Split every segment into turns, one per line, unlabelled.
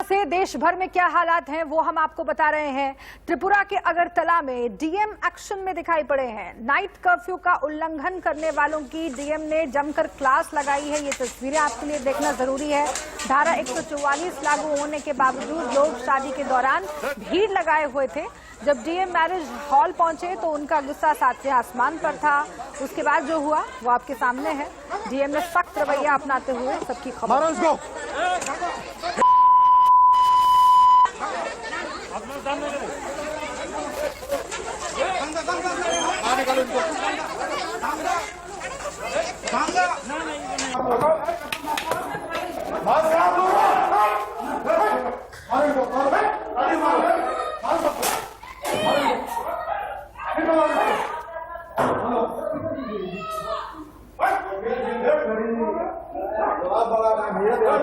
से देश भर में क्या हालात हैं वो हम आपको बता रहे हैं। त्रिपुरा के अगरतला में डीएम एक्शन में दिखाई पड़े हैं। नाइट कर्फ्यू का उल्लंघन करने वालों की डीएम ने जमकर क्लास लगाई है। ये तस्वीरें आपके लिए देखना जरूरी है। धारा 144 लागू होने के बावजूद लोग शादी के दौरान भीड़ लगाए हुए थे। जब डीएम मैरिज हॉल पहुंचे तो उनका गुस्सा सातवें आसमान पर था। उसके बाद जो हुआ वो आपके सामने है। डीएम ने सख्त रवैया अपनाते हुए सबकी खबर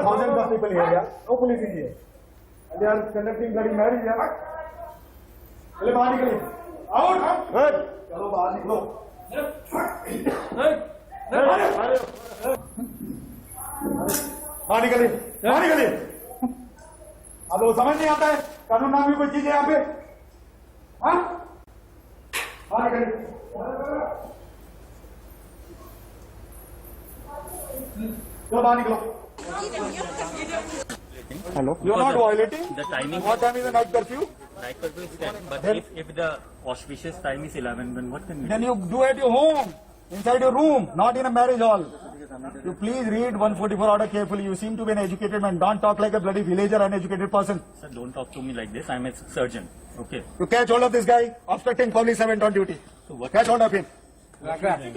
thousands of people here, yeah. No police in here. And they are conducting bloody marriage, yeah. चले बाहर निकलिए. Out. Good. चलो बाहर निकलो. बाहर निकलिए. बाहर निकलिए. अब वो समझ नहीं आता है कानून नाम की कोई चीज है यहाँ पे. हाँ? बाहर निकलिए. चलो बाहर निकलो. Hello. You are not violating.
The timing.
What time is the night curfew?
Night curfew is 10, but if the auspicious time is 11, then what can we do?
Then you do at your home, inside your room, not in a marriage hall. You please read 144 order carefully. You seem to be an educated man. Don't talk like a bloody villager, uneducated person.
Sir, don't talk to me like this. I'm a surgeon. Okay.
You catch hold of this guy, obstructing public servant on duty.
So what?
Catch hold of him.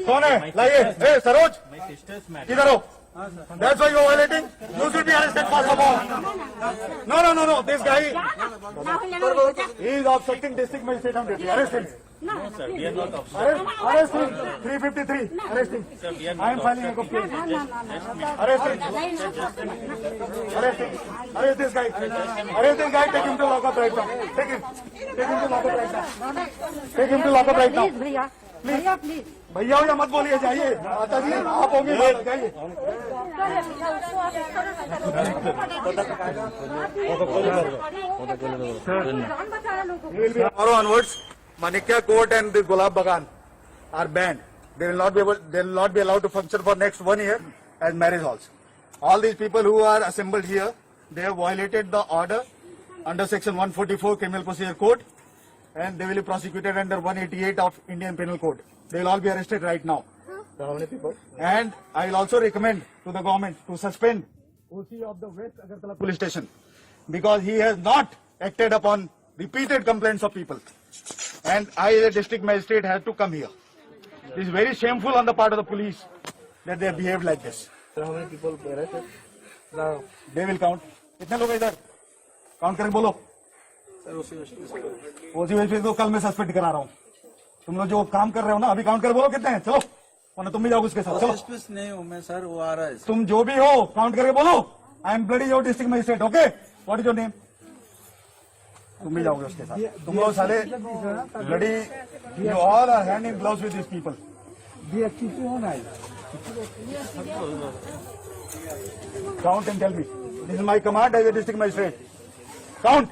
कौन है? लाइए. Hey, Saroj.
My sister's married.
इधर हो. That's why you are violating. You should be arrested first of all. No. This guy, he is obstructing district magistrate on duty. Arrest him.
No, sir. We are not obstructing.
Arrest him. 353. Arrest him.
Sir, we are
I am
not
filing a complaint. Arrest him. Arrest him. Arrest this guy. Arrest this guy. Take him to lockup right now. Take him. Take him to lockup right now. Take him to lockup right now.
भैया please
भैया भैया मत बोलिए, जाइए. माता जी आप होंगे, जाइए. Tomorrow onwards, Manikya Court and the Gulab Bagan are banned. They will not be allowed to function for next 1 year as marriage halls. All these people who are assembled here, they have violated the order under section 144 Criminal Procedure Code, and they will be prosecuted under 188 of Indian Penal Code. They will all be arrested right now. How many people? And I will also recommend to the government to suspend OC of the West Agartala Police Station because he has not acted upon repeated complaints of people. And I, as a district magistrate, have to come here. It is very shameful on the part of the police that they have behaved like this.
So how many people arrested?
Now, they will count. कितने लोग इधर? Count करके बोलो. ओसी वेसी तो कल मैं suspend करा रहा हूँ. तुम लोग जो काम कर रहे हो ना, अभी काउंट कर बोलो कितने हैं. चलो, वरना तुम भी जाओगे उसके साथ. चलो.
नहीं हूँ मैं सर, वो आ रहा है.
तुम जो भी हो काउंट करके बोलो. I am bloody your district magistrate. Okay, what is your name? तुम भी जाओगे उसके साथ. तुम लोग साले bloody, you all are hand in gloves with this people. Count and tell me. This is my command as a district magistrate. Count.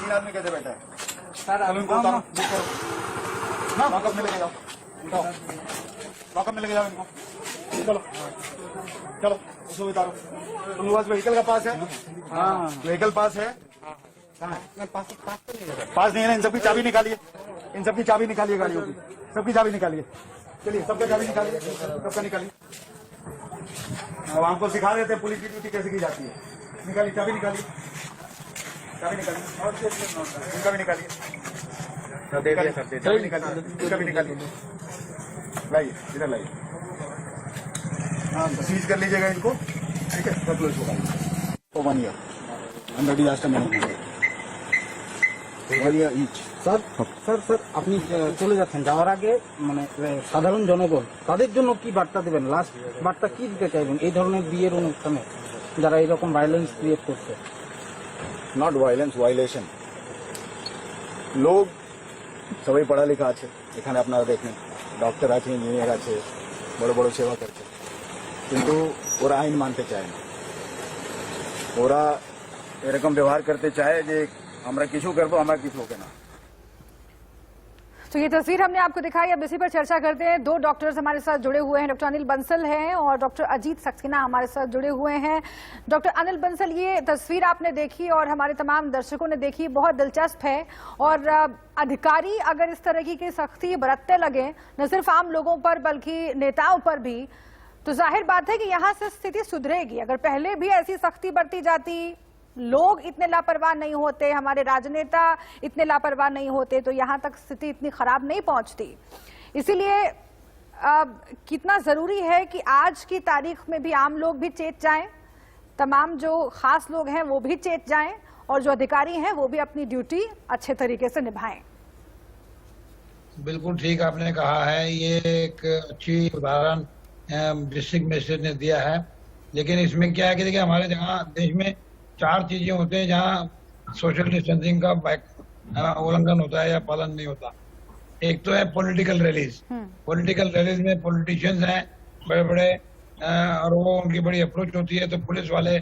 तीन आदमी कैसे बैठा है सर? लॉकअप में लेके जाओ. लॉकअप में लेके जाओ इनको. चलो चलो उसको उतारो. तुम पास व्हीकल का पास है? हाँ, व्हीकल पास है. कहाँ है? पास नहीं है ना. इन सबकी चाबी निकालिए. इन सबकी चाबी निकालिए गाड़ियों की. सबकी चाबी निकालिए. चलिए सबका चाबी निकालिए. सबका निकालिए. अब हमको सिखा देते हैं पुलिस की ड्यूटी कैसे की जाती है. निकालिए चाबी. निकालिए चाबी. निकालिए. इनका भी निकालिए. चाबी निकालिए. इसका भी निकालिए. लाइए इधर लाइए. हाँ, सीज कर लीजिएगा इनको. ठीक है, सब लोग इसको 1 year under disaster management. 1 year each.
Sir sir sir আপনি চলে যাচ্ছেন, যাওয়ার আগে মানে সাধারণ জনগণ তাদের জন্য কি বার্তা দেবেন? লাস্ট বার্তা কি দিতে চাইবেন এই ধরনের বিয়ের অনুষ্ঠানে যারা এরকম ভায়োলেন্স ক্রিয়েট করছে?
Not violence, violation. লোক সবাই পড়ালেখা আছে এখানে, আপনারা দেখেন ডক্টর আছে, ইঞ্জিনিয়ার আছে, বড় বড় সেবা করছে.
কিন্তু ওরা আইন মানতে চায় না। ওরা এরকম ব্যবহার করতে চায় যে আমরা কিছু করবো, আমরা কিছু হবে না।
तो ये तस्वीर हमने आपको दिखाई। अब इसी पर चर्चा करते हैं। दो डॉक्टर्स हमारे साथ जुड़े हुए हैं, डॉक्टर अनिल बंसल हैं और डॉक्टर अजीत सक्सेना हमारे साथ जुड़े हुए हैं। डॉक्टर अनिल बंसल, ये तस्वीर आपने देखी और हमारे तमाम दर्शकों ने देखी, बहुत दिलचस्प है। और अधिकारी अगर इस तरह की सख्ती बरतने लगे न सिर्फ आम लोगों पर बल्कि नेताओं पर भी, तो जाहिर बात है कि यहाँ से स्थिति सुधरेगी। अगर पहले भी ऐसी सख्ती बरती जाती, लोग इतने लापरवाह नहीं होते, हमारे राजनेता इतने लापरवाह नहीं होते, तो यहाँ तक स्थिति इतनी खराब नहीं पहुंचती। इसीलिए कितना जरूरी है कि आज की तारीख में भी आम लोग भी चेत जाएं, तमाम जो खास लोग हैं वो भी चेत जाएं और जो अधिकारी हैं वो भी अपनी ड्यूटी अच्छे तरीके से निभाएं।
बिल्कुल ठीक आपने कहा है। ये एक अच्छी उदाहरण डिस्ट्रिक्ट मजिस्ट्रेट ने दिया है। लेकिन इसमें क्या है कि देखिए, हमारे जहाँ देश में 4 चीजें होते हैं जहाँ सोशल डिस्टेंसिंग का उल्लंघन होता है या पालन नहीं होता। एक तो है पॉलिटिकल रैलीज। पॉलिटिकल रैलीज में पॉलिटिशियंस हैं बड़े बड़े, और वो उनकी बड़ी अप्रोच होती है, तो पुलिस वाले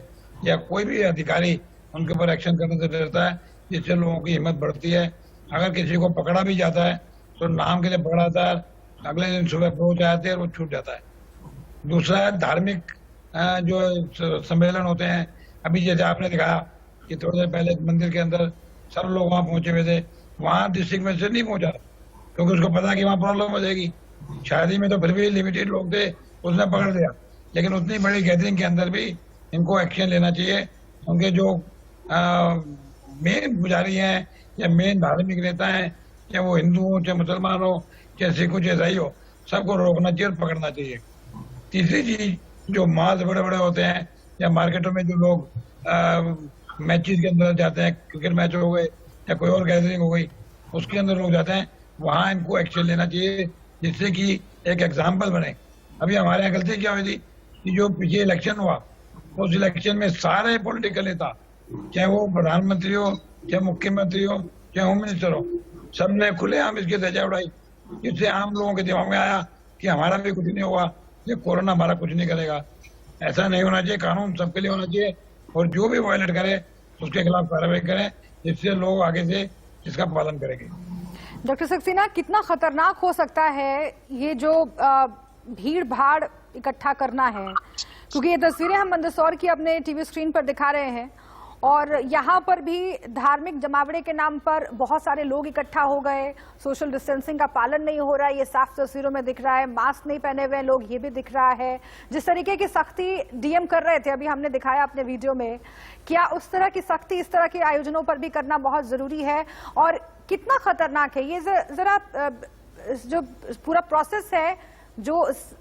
या कोई भी अधिकारी उनके ऊपर एक्शन करने से डरता है, जिससे लोगों की हिम्मत बढ़ती है। अगर किसी को पकड़ा भी जाता है तो नाम के लिए पकड़ा जाता है, अगले दिन सुबह पहुंच जाते हैं और वो छूट जाता है। दूसरा है धार्मिक जो सम्मेलन होते हैं। अभी जैसे आपने दिखाया कि थोड़ी देर पहले मंदिर के अंदर सब लोग वहां पहुंचे हुए थे, वहां डिस्ट्रिक्ट में से नहीं पहुंचा क्योंकि उसको पता कि वहां प्रॉब्लम हो जाएगी। शादी में तो फिर भी लिमिटेड लोग थे, उसने पकड़ लिया। लेकिन उतनी बड़ी गैदरिंग के अंदर भी इनको एक्शन लेना चाहिए। उनके जो मेन पुजारी हैं या मेन धार्मिक नेता हैं, चाहे वो हिंदू हो, चाहे मुसलमान हो, चाहे सिख हो, चाहे ईसाई हो, सबको रोकना चाहिए और पकड़ना चाहिए। तीसरी चीज, जो माल्स बड़े बड़े होते हैं या मार्केटों में जो लोग मैचेस के अंदर जाते हैं, क्रिकेट मैच हो गए या कोई और गैदरिंग हो गई, उसके अंदर लोग जाते हैं, वहां इनको एक्शन लेना चाहिए, जिससे कि एक एग्जाम्पल बने। अभी हमारे यहाँ गलती क्या हुई थी कि जो पीछे इलेक्शन हुआ, उस इलेक्शन में सारे पॉलिटिकल नेता, चाहे वो प्रधानमंत्री हो, चाहे मुख्यमंत्री हो, चाहे होम मिनिस्टर हो, सबने खुलेआम इसकी धज्जियां उड़ाई, जिससे आम लोगों के दिमाग में आया कि हमारा भी कुछ नहीं होगा, ये कोरोना हमारा कुछ नहीं करेगा। ऐसा नहीं होना चाहिए। कानून सबके लिए होना चाहिए और जो भी वायलेट करे उसके खिलाफ कार्रवाई करें, जिससे लोग आगे से इसका पालन करेंगे।
डॉक्टर सक्सेना, कितना खतरनाक हो सकता है ये जो भीड़ भाड़ इकट्ठा करना है? क्योंकि ये तस्वीरें हम मंदसौर की अपने टीवी स्क्रीन पर दिखा रहे हैं और यहाँ पर भी धार्मिक जमावड़े के नाम पर बहुत सारे लोग इकट्ठा हो गए, सोशल डिस्टेंसिंग का पालन नहीं हो रहा है, ये साफ तस्वीरों में दिख रहा है। मास्क नहीं पहने हुए लोग, ये भी दिख रहा है। जिस तरीके की सख्ती डीएम कर रहे थे, अभी हमने दिखाया अपने वीडियो में, क्या उस तरह की सख्ती इस तरह के आयोजनों पर भी करना बहुत जरूरी है? और कितना खतरनाक है ये? जरा जो पूरा प्रोसेस है, जो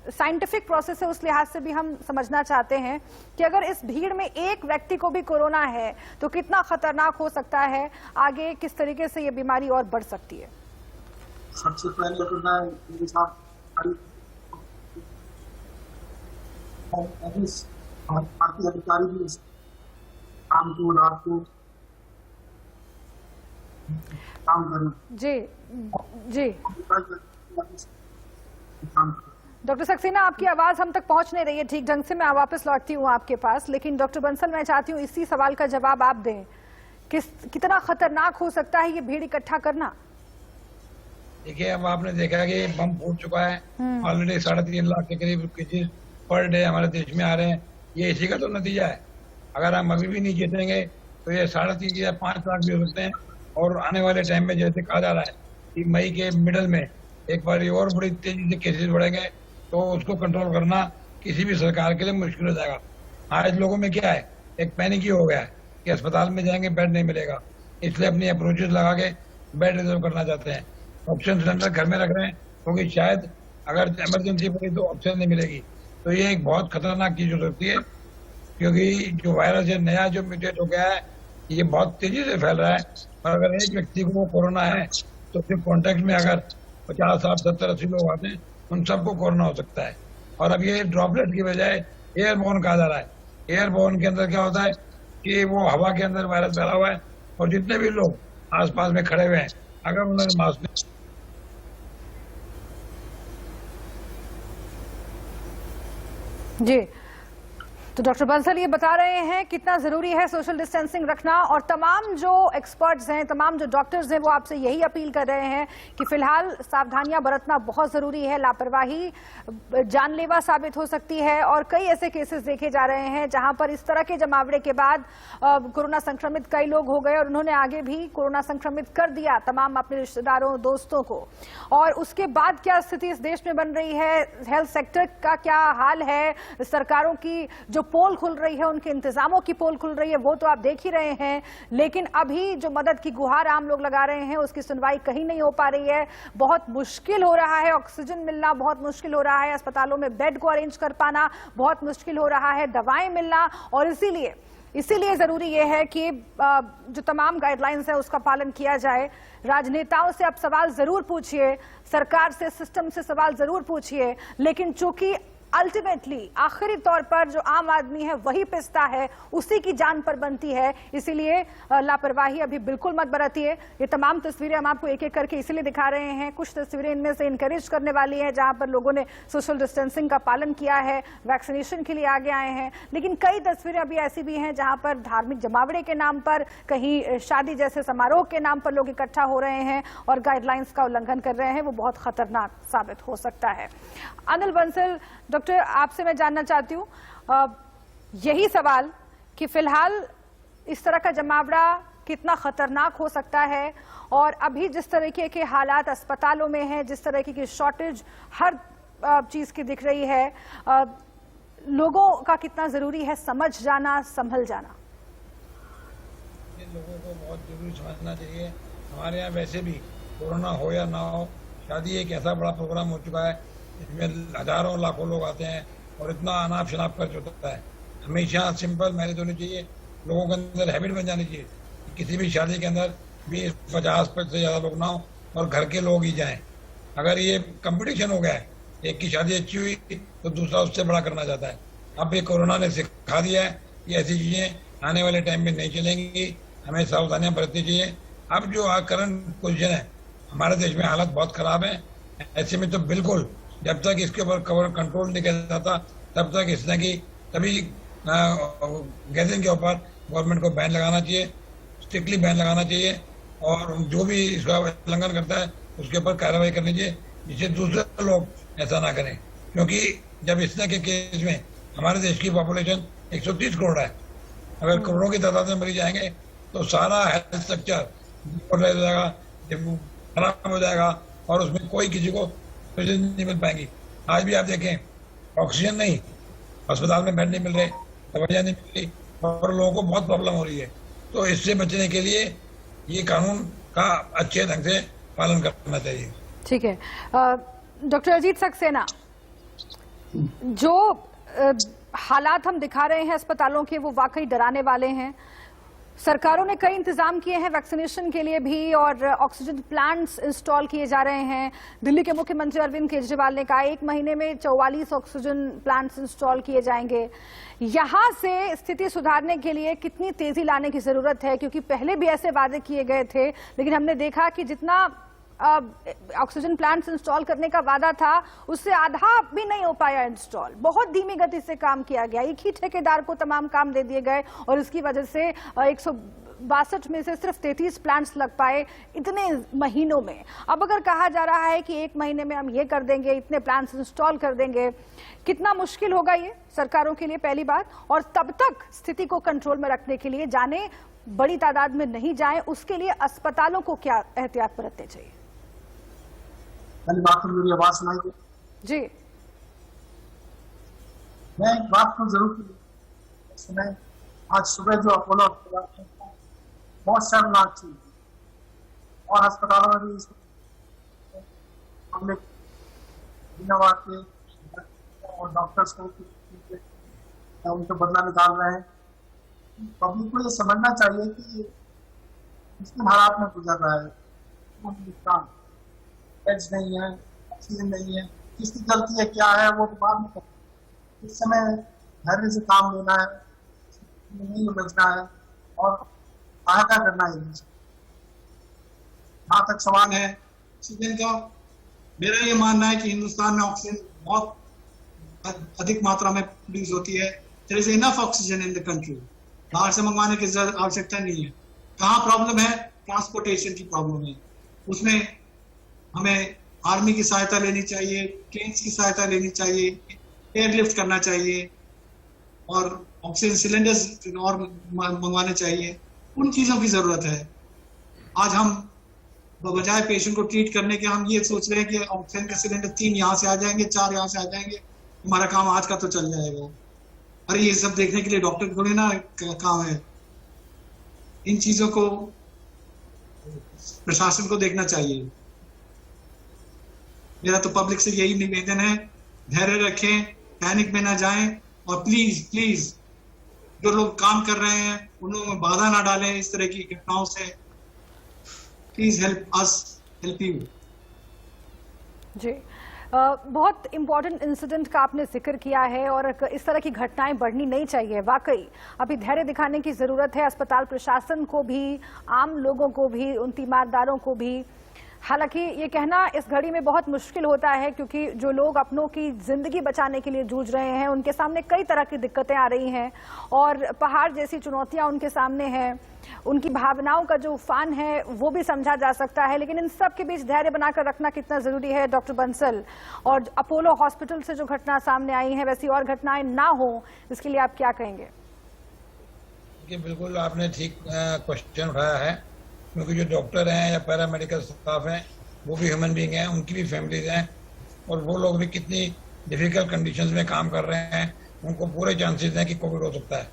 साइंटिफिक प्रोसेस है, उस लिहाज से भी हम समझना चाहते हैं कि अगर इस भीड़ में एक व्यक्ति को भी कोरोना है तो कितना खतरनाक हो सकता है, आगे किस तरीके से ये बीमारी और बढ़ सकती है।
सबसे पहले तो मैं मेरे साथ बाकी अधिकारी भी शाम को रात को काम करें।
जी जी डॉक्टर सक्सेना, आपकी आवाज हम तक पहुंच नहीं रही है ठीक ढंग से। मैं वापस लौटती हूँ आपके पास, लेकिन डॉक्टर बंसल, मैं चाहती हूँ इसी सवाल का जवाब आप दें। कितना खतरनाक हो सकता है ये भीड़ इकट्ठा करना?
देखिए, अब आपने देखा कि बम फूट चुका है ऑलरेडी। 3.5 लाख के करीब केसेस पर डे हमारे देश में आ रहे हैं। ये इसी का तो नतीजा है। अगर हम अभी भी नहीं जीतेंगे तो ये 3.5 या 5 लाख भी हो सकते हैं। और आने वाले टाइम में जैसे कहा जा रहा है कि मई के मिडल में एक बार और बड़ी तेजी से केसेस बढ़ेंगे, तो उसको कंट्रोल करना किसी भी सरकार के लिए मुश्किल हो जाएगा। आज लोगों में क्या है, एक पैनिक ही हो गया है कि अस्पताल में जाएंगे बेड नहीं मिलेगा, इसलिए अपनी अप्रोचेस लगा के बेड रिजर्व करना चाहते हैं। ऑक्सीजन सिलेंडर घर में रख रहे हैं क्योंकि शायद अगर इमरजेंसी पड़ी तो ऑक्सीजन नहीं मिलेगी। तो ये एक बहुत खतरनाक चीज हो सकती है, क्योंकि जो वायरस है नया जो म्यूटेट हो गया है, ये बहुत तेजी से फैल रहा है। और अगर एक व्यक्ति को कोरोना है तो फिर कॉन्टेक्ट में अगर 50, 60, 70, 80 लोग आते हैं, उन सबको कोरोना हो सकता है। और अब ये ड्रॉपलेट की बजाय एयरबोर्न कहा जा रहा है। एयरबोर्न के अंदर क्या होता है कि वो हवा के अंदर वायरस फैला हुआ है और जितने भी लोग आसपास में खड़े हुए हैं, अगर उन्होंने मास्क
जी, तो डॉक्टर बंसल ये बता रहे हैं कितना जरूरी है सोशल डिस्टेंसिंग रखना, और तमाम जो एक्सपर्ट्स हैं, तमाम जो डॉक्टर्स हैं, वो आपसे यही अपील कर रहे हैं कि फिलहाल सावधानियां बरतना बहुत जरूरी है। लापरवाही जानलेवा साबित हो सकती है, और कई ऐसे केसेस देखे जा रहे हैं जहां पर इस तरह के जमावड़े के बाद कोरोना संक्रमित कई लोग हो गए और उन्होंने आगे भी कोरोना संक्रमित कर दिया तमाम अपने रिश्तेदारों, दोस्तों को। और उसके बाद क्या स्थिति इस देश में बन रही है, हेल्थ सेक्टर का क्या हाल है, सरकारों की जो पोल खुल रही है, उनके इंतजामों की पोल खुल रही है, वो तो आप देख ही रहे हैं। लेकिन अभी जो मदद की गुहार आम लोग लगा रहे हैं, उसकी सुनवाई कहीं नहीं हो पा रही है। बहुत मुश्किल हो रहा है, ऑक्सीजन मिलना बहुत मुश्किल हो रहा है, अस्पतालों में बेड को अरेंज कर पाना बहुत मुश्किल हो रहा है, दवाएं मिलना। और इसीलिए जरूरी यह है कि जो तमाम गाइडलाइंस है उसका पालन किया जाए। राजनेताओं से आप सवाल जरूर पूछिए, सरकार से, सिस्टम से सवाल जरूर पूछिए, लेकिन चूंकि अल्टीमेटली आखिरी तौर पर जो आम आदमी है वही पिसता है, उसी की जान पर बनती है। इसीलिए लापरवाही अभी बिल्कुल मत बरतिए। ये तमाम तस्वीरें हम आपको एक एक करके इसीलिए दिखा रहे हैं। कुछ तस्वीरें इनमें से इनकरेज करने वाली है, जहां पर लोगों ने सोशल डिस्टेंसिंग का पालन किया है, वैक्सीनेशन के लिए आगे आए हैं। लेकिन कई तस्वीरें अभी ऐसी भी हैं जहां पर धार्मिक जमावड़े के नाम पर, कहीं शादी जैसे समारोह के नाम पर लोग इकट्ठा हो रहे हैं और गाइडलाइंस का उल्लंघन कर रहे हैं। वो बहुत खतरनाक साबित हो सकता है। अनिल बंसल, डॉक्टर आपसे मैं जानना चाहती हूं यही सवाल कि फिलहाल इस तरह का जमावड़ा कितना खतरनाक हो सकता है, और अभी जिस तरीके के हालात अस्पतालों में हैं, जिस तरह की शॉर्टेज हर चीज की दिख रही है, लोगों का कितना जरूरी है समझ जाना, संभल जाना।
लोगों को बहुत जरूरी समझना चाहिए। हमारे यहाँ वैसे भी कोरोना हो या ना हो, शादी एक ऐसा बड़ा प्रोग्राम हो चुका है इसमें हजारों लाखों लोग आते हैं और इतना अनाप शनाप कर चुका है। हमेशा सिंपल मैरिज होनी चाहिए, लोगों के अंदर हैबिट बन जानी चाहिए। किसी भी शादी के अंदर 20-50 से ज़्यादा लोग ना हो और घर के लोग ही जाएं। अगर ये कंपटीशन हो गया है, एक की शादी अच्छी हुई तो दूसरा उससे बड़ा करना चाहता है। अब ये कोरोना ने सिखा दिया है कि ऐसी चीज़ें आने वाले टाइम में नहीं चलेंगी, हमें सावधानियाँ बरतनी चाहिए। अब जो करंट पोजिशन है, हमारे देश में हालत बहुत ख़राब है। ऐसे में तो बिल्कुल जब तक इसके ऊपर कंट्रोल नहीं किया जाता तब तक इस तरह की तभी गैदरिंग के ऊपर गवर्नमेंट को बैन लगाना चाहिए, स्ट्रिक्टली बैन लगाना चाहिए, और जो भी इसका उल्लंघन करता है उसके ऊपर कार्रवाई करनी चाहिए, जिससे दूसरे लोग ऐसा ना करें। क्योंकि जब इस तरह के केस में हमारे देश की पॉपुलेशन 130 करोड़ है, अगर करोड़ों की तादाद में मरीज आएंगे तो सारा हेल्थ स्ट्रक्चर रह जाएगा, खराब हो जाएगा, और उसमें कोई किसी को नहीं मिल पाएंगी। आज भी आप देखें ऑक्सीजन नहीं, अस्पताल में बेड नहीं मिल रहे, दवाइयाँ नहीं मिल रही, और लोगों को बहुत प्रॉब्लम हो रही है। तो इससे बचने के लिए ये कानून का अच्छे ढंग से पालन करना चाहिए।
ठीक है डॉक्टर अजीत सक्सेना, जो हालात हम दिखा रहे हैं अस्पतालों के वो वाकई डराने वाले हैं। सरकारों ने कई इंतजाम किए हैं वैक्सीनेशन के लिए भी, और ऑक्सीजन प्लांट्स इंस्टॉल किए जा रहे हैं। दिल्ली के मुख्यमंत्री अरविंद केजरीवाल ने कहा 1 महीने में 44 ऑक्सीजन प्लांट्स इंस्टॉल किए जाएंगे। यहां से स्थिति सुधारने के लिए कितनी तेजी लाने की जरूरत है, क्योंकि पहले भी ऐसे वादे किए गए थे, लेकिन हमने देखा कि जितना ऑक्सीजन प्लांट्स इंस्टॉल करने का वादा था उससे आधा भी नहीं हो पाया इंस्टॉल। बहुत धीमी गति से काम किया गया, एक ही ठेकेदार को तमाम काम दे दिए गए, और इसकी वजह से 162 में से सिर्फ 33 प्लांट्स लग पाए इतने महीनों में। अब अगर कहा जा रहा है कि 1 महीने में हम ये कर देंगे, इतने प्लांट्स इंस्टॉल कर देंगे, कितना मुश्किल होगा ये सरकारों के लिए पहली बात, और तब तक स्थिति को कंट्रोल में रखने के लिए जाने बड़ी तादाद में नहीं जाए, उसके लिए अस्पतालों को क्या एहतियात बरतने चाहिए?
बात मेरी आवाज सुनाई दे?
जी,
मैं एक बात को जरूर सुने। आज सुबह जो अपोलो बहुत शर्मनाक चीज, और अस्पतालों में भी हमने के और डॉक्टर्स को उनको बदला निकाल रहे हैं। पब्लिक को ये समझना चाहिए कि किन हालात में गुजर रहा है। बेड्स नहीं है, ऑक्सीजन नहीं है, किसकी गलती है क्या है वो तो बाद में। इस समय धैर्य से काम लेना है, नहीं बचना है और सहायता करना है। जहाँ तक सवाल है ऑक्सीजन का, मेरा ये मानना है कि हिंदुस्तान में ऑक्सीजन बहुत अधिक मात्रा में प्रोड्यूस होती है। There is enough oxygen in the country, बाहर से मंगवाने की आवश्यकता नहीं है। कहाँ प्रॉब्लम है? ट्रांसपोर्टेशन की प्रॉब्लम है। उसमें हमें आर्मी की सहायता लेनी चाहिए, प्लेन्स की सहायता लेनी चाहिए, एयरलिफ्ट करना चाहिए और ऑक्सीजन सिलेंडर्स और मंगवाने चाहिए। उन चीजों की जरूरत है। आज हम बजाय पेशेंट को ट्रीट करने के हम ये सोच रहे हैं कि ऑक्सीजन के सिलेंडर 3 यहाँ से आ जाएंगे, 4 यहाँ से आ जाएंगे, हमारा काम आज का तो चल जाएगा। अरे ये सब देखने के लिए डॉक्टर थोड़ी ना काम है। इन चीजों को प्रशासन को देखना चाहिए। मेरा तो पब्लिक से यही निवेदन है, धैर्य रखें, पैनिक में ना जाएं और प्लीज प्लीज जो लोग काम कर रहे हैं उन्होंने बाधा ना डालें इस तरह की घटनाओं से। Please help us, help you.
जी, बहुत इम्पोर्टेंट इंसिडेंट का आपने जिक्र किया है और इस तरह की घटनाएं बढ़नी नहीं चाहिए। वाकई अभी धैर्य दिखाने की जरूरत है, अस्पताल प्रशासन को भी, आम लोगों को भी, उन तीमारदारों को भी। हालांकि ये कहना इस घड़ी में बहुत मुश्किल होता है क्योंकि जो लोग अपनों की जिंदगी बचाने के लिए जूझ रहे हैं उनके सामने कई तरह की दिक्कतें आ रही हैं और पहाड़ जैसी चुनौतियां उनके सामने हैं। उनकी भावनाओं का जो उफान है वो भी समझा जा सकता है, लेकिन इन सब के बीच धैर्य बनाकर रखना कितना जरूरी है डॉक्टर बंसल। और अपोलो हॉस्पिटल से जो घटना सामने आई है वैसी और घटनाएं ना हो, इसके लिए आप क्या कहेंगे?
बिल्कुल आपने ठीक क्वेश्चन उठाया है, क्योंकि जो डॉक्टर हैं या पैरामेडिकल स्टाफ हैं वो भी ह्यूमन बीइंग हैं, उनकी भी फैमिलीज हैं और वो लोग भी कितनी डिफिकल्ट कंडीशंस में काम कर रहे हैं। उनको पूरे चांसेस हैं कि कोविड हो सकता है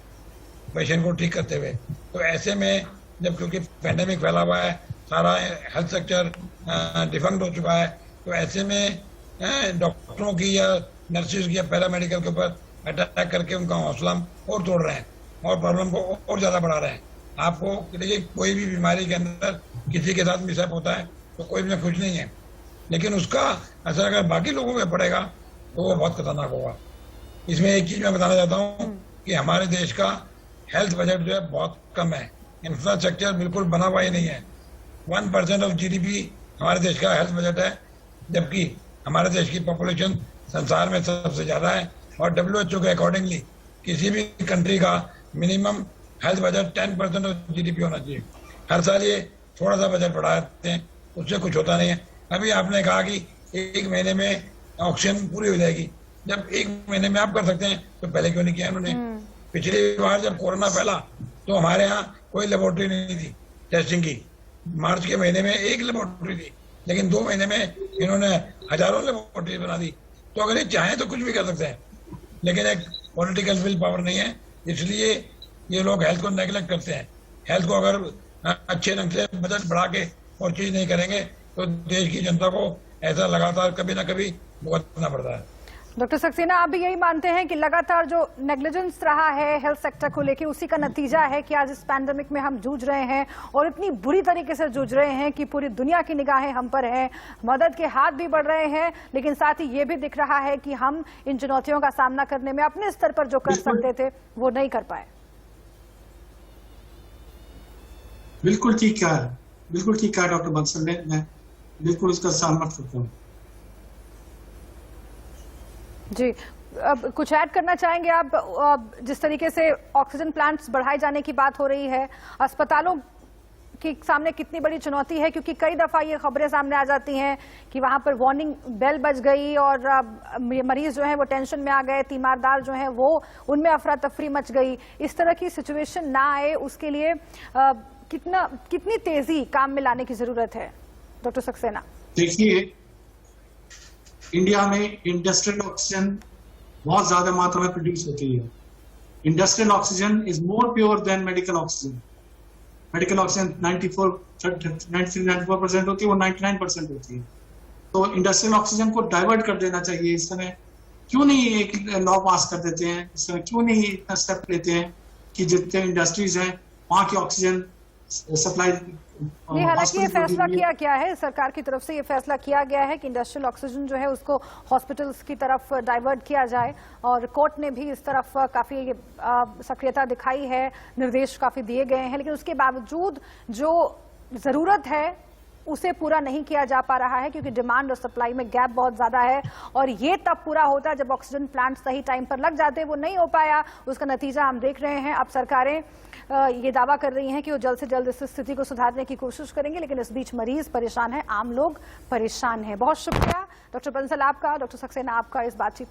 पेशेंट को ठीक करते हुए। तो ऐसे में जब क्योंकि पैंडेमिक फैला हुआ है, सारा हेल्थ सेक्टर डिफंक्ट हो चुका है, तो ऐसे में डॉक्टरों की या नर्सिस की या पैरामेडिकल के ऊपर अटैक करके उनका हौसला और तोड़ रहे हैं और प्रॉब्लम को और ज़्यादा बढ़ा रहे हैं। आपको देखिए, कोई भी बीमारी के अंदर किसी के साथ मिसअप होता है तो कोई भी खुश नहीं है, लेकिन उसका असर अगर बाकी लोगों पे पड़ेगा तो वो बहुत खतरनाक होगा। इसमें एक चीज मैं बताना चाहता हूँ कि हमारे देश का हेल्थ बजट जो है बहुत कम है, इंफ्रास्ट्रक्चर बिल्कुल बना हुआ ही नहीं है। 1% ऑफ GDP हमारे देश का हेल्थ बजट है, जबकि हमारे देश की पॉपुलेशन संसार में सबसे ज़्यादा है और WHO के अकॉर्डिंगली किसी भी कंट्री का minimum health budget 10% of GDP होना चाहिए। हर साल ये थोड़ा सा बजट बढ़ाते हैं, उससे कुछ होता नहीं है। अभी आपने कहा कि 1 महीने में ऑक्सीजन पूरी हो जाएगी, जब 1 महीने में आप कर सकते हैं तो पहले क्यों नहीं किया उन्होंने? पिछली बार जब कोरोना फैला तो हमारे यहाँ कोई लेबोरेटरी नहीं थी टेस्टिंग की। मार्च के महीने में 1 लेबोरेटरी थी, लेकिन 2 महीने में इन्होंने हजारों लेबोरेटरी बना दी। तो अगर ये चाहें तो कुछ भी कर सकते हैं, लेकिन एक पॉलिटिकल विल पावर नहीं है, इसलिए ये लोग हेल्थ को नेग्लेक्ट करते हैं। हेल्थ को अगर अच्छे ढंग से बजट बढ़ा के और चीज नहीं करेंगे तो देश की जनता को ऐसा लगातार कभी ना कभी भुगतना पड़ता है।
डॉक्टर सक्सेना, आप भी यही मानते हैं कि लगातार जो नेग्लिजेंस रहा है हेल्थ सेक्टर को लेकर उसी का नतीजा है कि आज इस पैंडेमिक में हम जूझ रहे हैं और इतनी बुरी तरीके से जूझ रहे हैं कि पूरी दुनिया की निगाहें हम पर हैं, मदद के हाथ भी बढ़ रहे हैं, लेकिन साथ ही ये भी दिख रहा है कि हम इन चुनौतियों का सामना करने में अपने स्तर पर जो कर सकते थे वो नहीं कर पाए।
बिल्कुल ठीक कहा, बिल्कुल ठीक कहा डॉक्टर बंसल ने, मैं बिल्कुल इसका सहमत करता हूँ।
जी, अब कुछ ऐड करना चाहेंगे आप? जिस तरीके से ऑक्सीजन प्लांट्स बढ़ाए जाने की बात हो रही है, अस्पतालों के सामने कितनी बड़ी चुनौती है, क्योंकि कई दफा ये खबरें सामने आ जाती हैं कि वहां पर वार्निंग बेल बज गई और मरीज जो है वो टेंशन में आ गए, तीमारदार जो है वो उनमें अफरा तफरी मच गई। इस तरह की सिचुएशन ना आए उसके लिए कितनी तेजी काम में लाने की जरूरत है डॉक्टर सक्सेना?
देखिए, इंडिया में इंडस्ट्रियल ऑक्सीजन बहुत ज्यादा मात्रा में प्रोड्यूस होती है। Industrial oxygen is more pure than medical oxygen. Medical oxygen 94% होती है, वो 99% होती है। तो इंडस्ट्रियल ऑक्सीजन को डाइवर्ट कर देना चाहिए। इस समय क्यों नहीं एक लॉ पास कर देते हैं? इस समय क्यों नहीं इतना स्टेप लेते हैं कि जितने इंडस्ट्रीज हैं वहां की ऑक्सीजन सप्लाई?
नहीं, हालांकि ये फैसला किया गया है, सरकार की तरफ से ये फैसला किया गया है कि इंडस्ट्रियल ऑक्सीजन जो है उसको हॉस्पिटल्स की तरफ डाइवर्ट किया जाए और कोर्ट ने भी इस तरफ काफी सक्रियता दिखाई है, निर्देश काफी दिए गए हैं, लेकिन उसके बावजूद जो जरूरत है उसे पूरा नहीं किया जा पा रहा है क्योंकि डिमांड और सप्लाई में गैप बहुत ज्यादा है, और ये तब पूरा होता है जब ऑक्सीजन प्लांट सही टाइम पर लग जाते हैं। वो नहीं हो पाया, उसका नतीजा हम देख रहे हैं। अब सरकारें ये दावा कर रही हैं कि वो जल्द से जल्द इस स्थिति को सुधारने की कोशिश करेंगे, लेकिन इस बीच मरीज परेशान है, आम लोग परेशान हैं। बहुत शुक्रिया डॉक्टर बंसल आपका, डॉक्टर सक्सेना आपका इस बातचीत